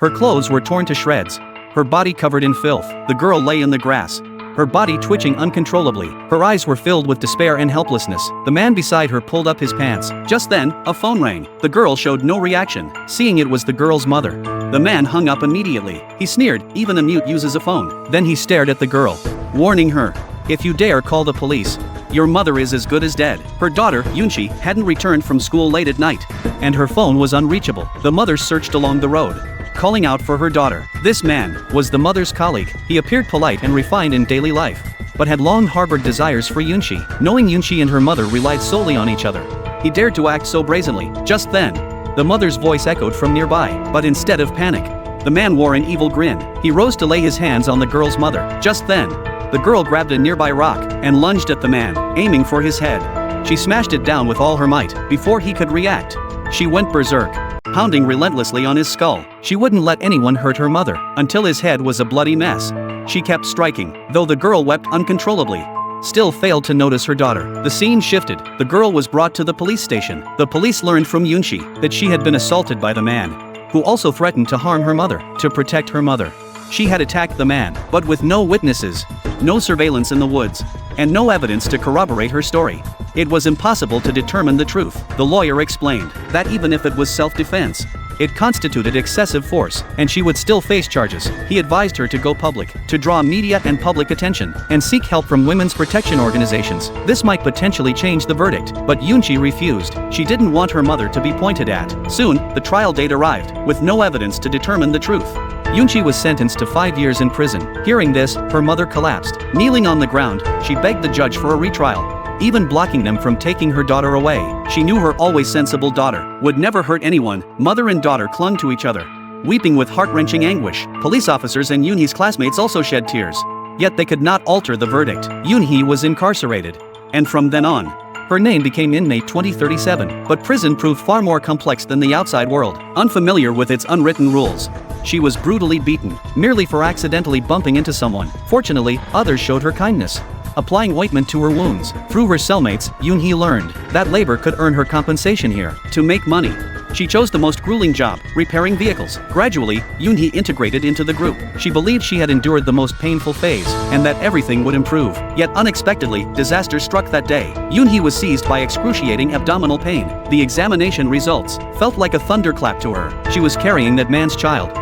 Her clothes were torn to shreds. Her body covered in filth. The girl lay in the grass, her body twitching uncontrollably. Her eyes were filled with despair and helplessness. The man beside her pulled up his pants. Just then, a phone rang. The girl showed no reaction, seeing it was the girl's mother. The man hung up immediately. He sneered, "Even a mute uses a phone." Then he stared at the girl, warning her, "If you dare call the police, your mother is as good as dead." Her daughter, Yunchi, hadn't returned from school late at night, and her phone was unreachable. The mother searched along the road, calling out for her daughter. This man was the mother's colleague. He appeared polite and refined in daily life, but had long harbored desires for Yunchi. Knowing Yunchi and her mother relied solely on each other, he dared to act so brazenly. Just then, the mother's voice echoed from nearby, but instead of panic, the man wore an evil grin. He rose to lay his hands on the girl's mother. Just then, the girl grabbed a nearby rock and lunged at the man, aiming for his head. She smashed it down with all her might. Before he could react, she went berserk, pounding relentlessly on his skull. She wouldn't let anyone hurt her mother, until his head was a bloody mess. She kept striking, though the girl wept uncontrollably, still failed to notice her daughter. The scene shifted. The girl was brought to the police station. The police learned from Yunchi that she had been assaulted by the man, who also threatened to harm her mother. To protect her mother, she had attacked the man, but with no witnesses, no surveillance in the woods, and no evidence to corroborate her story, it was impossible to determine the truth. The lawyer explained that even if it was self-defense, it constituted excessive force, and she would still face charges. He advised her to go public, to draw media and public attention, and seek help from women's protection organizations. This might potentially change the verdict, but Yunchi refused. She didn't want her mother to be pointed at. Soon, the trial date arrived, with no evidence to determine the truth. Yunchi was sentenced to 5 years in prison. Hearing this, her mother collapsed. Kneeling on the ground, she begged the judge for a retrial, even blocking them from taking her daughter away. She knew her always sensible daughter would never hurt anyone. Mother and daughter clung to each other, weeping with heart-wrenching anguish. Police officers and Yunhi's classmates also shed tears, yet they could not alter the verdict. Yunhi was incarcerated, and from then on, her name became Inmate 2037. But prison proved far more complex than the outside world. Unfamiliar with its unwritten rules, she was brutally beaten, merely for accidentally bumping into someone. Fortunately, others showed her kindness, applying ointment to her wounds. Through her cellmates, Yunhi learned that labor could earn her compensation here. To make money, she chose the most grueling job, repairing vehicles. Gradually, Yunhi integrated into the group. She believed she had endured the most painful phase, and that everything would improve. Yet unexpectedly, disaster struck that day. Yunhi was seized by excruciating abdominal pain. The examination results felt like a thunderclap to her. She was carrying that man's child.